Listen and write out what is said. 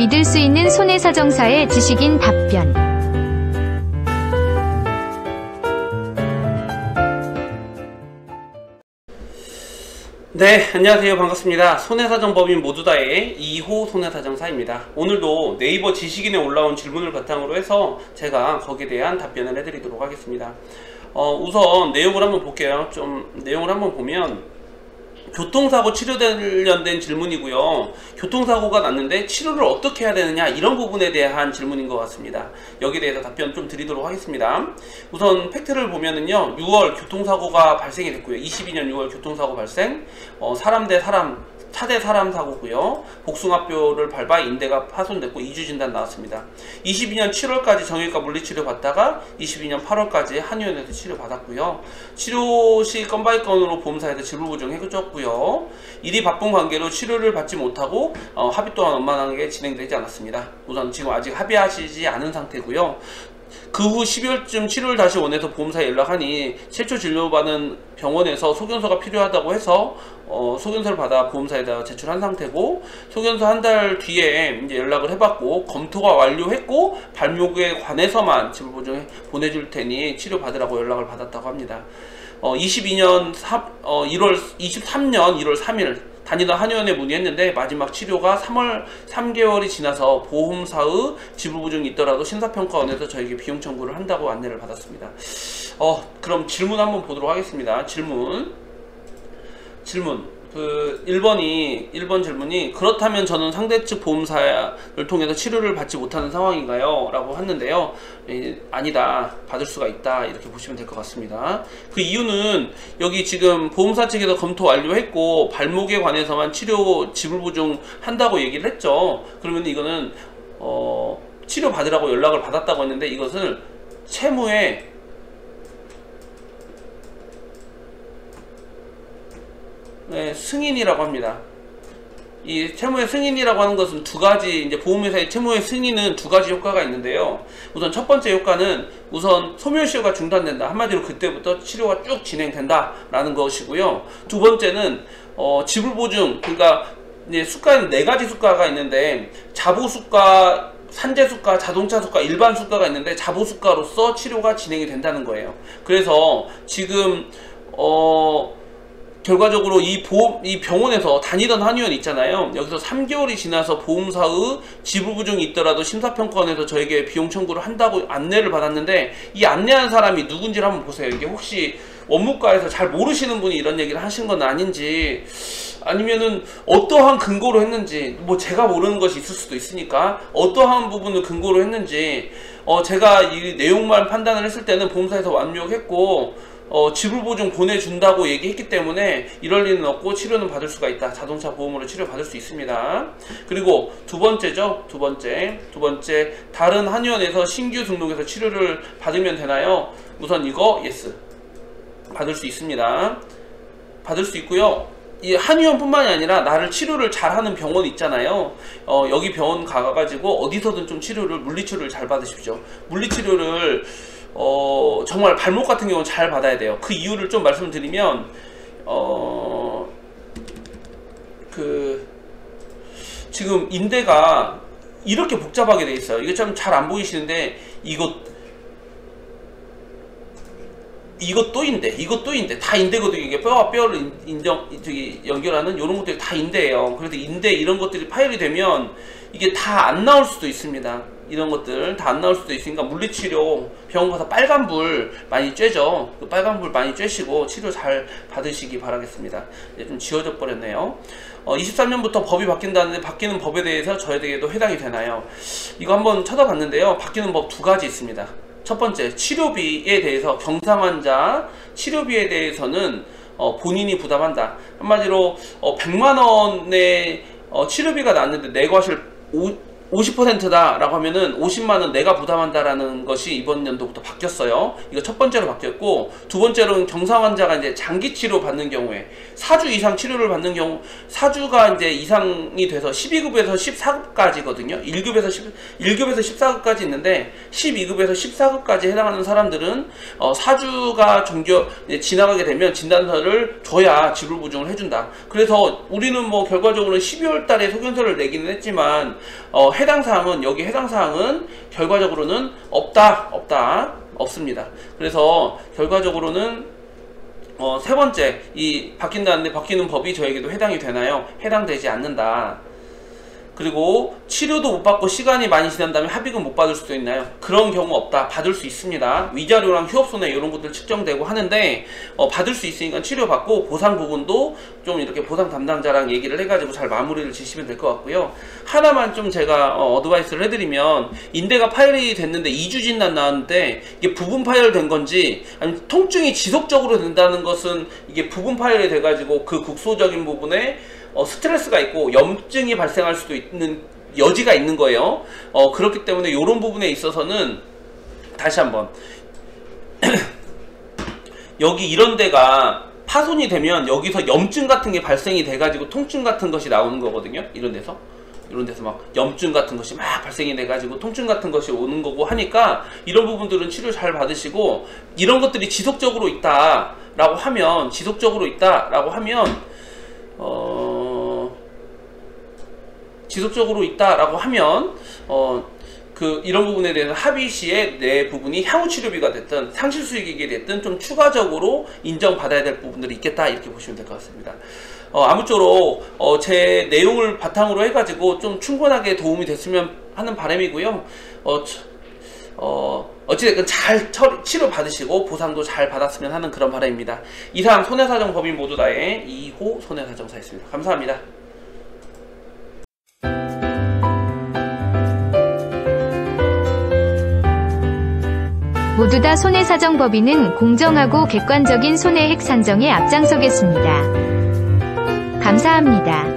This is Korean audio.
믿을 수 있는 손해사정사의 지식인 답변. 네, 안녕하세요. 반갑습니다. 손해사정법인 모두다의 2호 손해사정사입니다. 오늘도 네이버 지식인에 올라온 질문을 바탕으로 해서 제가 거기에 대한 답변을 해드리도록 하겠습니다. 우선 내용을 한번 볼게요. 내용을 한번 보면 교통사고 치료 관련된 질문이고요. 교통사고가 났는데 치료를 어떻게 해야 되느냐, 이런 부분에 대한 질문인 것 같습니다. 여기에 대해서 답변 좀 드리도록 하겠습니다. 우선 팩트를 보면은요, 6월 교통사고가 발생이 됐고요. 22년 6월 교통사고 발생, 사람 대 사람, 차 대 사람 사고고요. 복숭아뼈를 밟아 인대가 파손됐고 2주 진단 나왔습니다. 22년 7월까지 정형외과 물리치료 받다가 22년 8월까지 한의원에서 치료 받았고요. 치료 시 건바이 건으로 보험사에서 지불보증 해줬고요. 일이 바쁜 관계로 치료를 받지 못하고 합의 또한 원만하게 진행되지 않았습니다. 우선 지금 아직 합의하시지 않은 상태고요. 그 후 12월쯤 치료를 다시 원해서 보험사에 연락하니 최초 진료받은 병원에서 소견서가 필요하다고 해서 소견서를 받아 보험사에다 제출한 상태고, 소견서 한 달 뒤에 이제 연락을 해봤고 검토가 완료했고 발목에 관해서만 지불보증 보내줄 테니 치료 받으라고 연락을 받았다고 합니다. 23년 1월 3일 다니던 한의원에 문의했는데 마지막 치료가 3개월이 지나서 보험사의 지불보증이 있더라도 심사평가원에서 저에게 비용 청구를 한다고 안내를 받았습니다. 그럼 질문 한번 보도록 하겠습니다. 질문 1번 질문이, 그렇다면 저는 상대 측 보험사를 통해서 치료를 받지 못하는 상황인가요? 라고 했는데요. 아니다, 받을 수가 있다, 이렇게 보시면 될 것 같습니다. 그 이유는 여기 지금 보험사 측에서 검토 완료했고 발목에 관해서만 치료 지불보증 한다고 얘기를 했죠. 그러면 이거는 치료 받으라고 연락을 받았다고 했는데, 이것을 채무의 승인이라고 합니다. 이 채무의 승인이라고 하는 것은 두 가지, 이제 보험회사의 채무의 승인은 두 가지 효과가 있는데요. 우선 첫 번째 효과는 우선 소멸시효가 중단된다. 한마디로 그때부터 치료가 쭉 진행된다 라는 것이고요. 두 번째는 지불보증, 그러니까 이제 수가는 네 가지 수가가 있는데, 자보수가, 산재수가, 자동차수가, 일반수가가 있는데 자보수가로서 치료가 진행이 된다는 거예요. 그래서 지금 결과적으로 이 병원에서 다니던 한의원 있잖아요. 여기서 3개월이 지나서 보험사의 지불보증이 있더라도 심사평가원에서 저에게 비용 청구를 한다고 안내를 받았는데, 이 안내한 사람이 누군지를 한번 보세요. 이게 혹시 원무과에서 잘 모르시는 분이 이런 얘기를 하신 건 아닌지, 아니면은 어떠한 근거로 했는지, 뭐 제가 모르는 것이 있을 수도 있으니까 어떠한 부분을 근거로 했는지, 제가 이 내용만 판단을 했을 때는 보험사에서 완료했고 지불보증 보내준다고 얘기했기 때문에 이럴 리는 없고 치료는 받을 수가 있다. 자동차 보험으로 치료 받을 수 있습니다. 그리고 두 번째죠. 두 번째, 다른 한의원에서 신규 등록해서 치료를 받으면 되나요? 우선 이거 예스, 받을 수 있습니다. 받을 수 있고요. 이 한의원뿐만이 아니라 나를 치료를 잘하는 병원 있잖아요. 여기 병원 가가지고 어디서든 좀 물리치료를 잘 받으십시오. 물리치료를 정말 발목 같은 경우는 잘 받아야 돼요. 그 이유를 좀 말씀드리면, 지금 인대가 이렇게 복잡하게 돼 있어요. 이게 참 잘 안 보이시는데, 이것도 인대, 다 인대거든요. 이게 뼈와 뼈를 연결하는 이런 것들이 다 인대예요. 그래서 인대 이런 것들이 파열이 되면 이게 다 안 나올 수도 있습니다. 이런 것들 다 안 나올 수도 있으니까 물리치료 병원 가서 빨간불 많이 쬐죠. 그 빨간불 많이 쬐시고 치료 잘 받으시기 바라겠습니다. 이제 좀 지워져 버렸네요. 23년부터 법이 바뀐다는데 바뀌는 법에 대해서 저에게도 해당이 되나요? 이거 한번 찾아봤는데요. 바뀌는 법 두 가지 있습니다. 첫 번째, 치료비에 대해서 경상환자 치료비에 대해서는 본인이 부담한다. 한마디로 100만원의 치료비가 났는데 내과실 50%다 라고 하면은 50만원 내가 부담한다라는 것이 이번 연도부터 바뀌었어요. 이거 첫 번째로 바뀌었고, 두 번째로는 경상 환자가 이제 장기 치료 받는 경우에 4주 이상 치료를 받는 경우, 4주가 이제 이상이 돼서 12급에서 14급까지거든요. 1급에서 14급까지 있는데 12급에서 14급까지 해당하는 사람들은 4주가 지나가게 되면 진단서를 줘야 지불보증을 해준다. 그래서 우리는 뭐 결과적으로 12월 달에 소견서를 내기는 했지만 해당 사항은 결과적으로는 없습니다. 그래서 결과적으로는 세 번째, 이 바뀐다는데 바뀌는 법이 저에게도 해당이 되나요? 해당되지 않는다. 그리고 치료도 못 받고 시간이 많이 지난 다음에 합의금 못 받을 수도 있나요? 그런 경우 없다. 받을 수 있습니다. 위자료랑 휴업손해 이런 것들 측정되고 하는데 받을 수 있으니까 치료받고 보상 부분도 좀 이렇게 보상 담당자랑 얘기를 해가지고 잘 마무리를 지시면 될 것 같고요. 하나만 좀 제가 어드바이스를 해드리면, 인대가 파열이 됐는데 2주 진단 나왔는데 이게 부분 파열된 건지 아니면 통증이 지속적으로 된다는 것은 이게 부분 파열이 돼가지고 그 국소적인 부분에 스트레스가 있고 염증이 발생할 수도 있는 여지가 있는 거예요. 그렇기 때문에 이런 부분에 있어서는 다시 한번 여기 이런 데가 파손이 되면 여기서 염증 같은 게 발생이 돼가지고 통증 같은 것이 나오는 거거든요. 이런 데서 막 염증 같은 것이 막 발생이 돼가지고 통증 같은 것이 오는 거고 하니까, 이런 부분들은 치료 잘 받으시고, 이런 것들이 지속적으로 있다라고 하면 이런 부분에 대해서 합의 시에 내 부분이 향후 치료비가 됐든 상실 수익이 됐든 좀 추가적으로 인정받아야 될 부분들이 있겠다, 이렇게 보시면 될 것 같습니다. 아무쪼록 제 내용을 바탕으로 해가지고 좀 충분하게 도움이 됐으면 하는 바람이고요. 어찌됐든 잘 치료 받으시고 보상도 잘 받았으면 하는 그런 바람입니다. 이상 손해사정 법인 모두다의 2호 손해사정사였습니다. 감사합니다. 모두다 손해사정법인은 공정하고 객관적인 손해액 산정에 앞장서겠습니다. 감사합니다.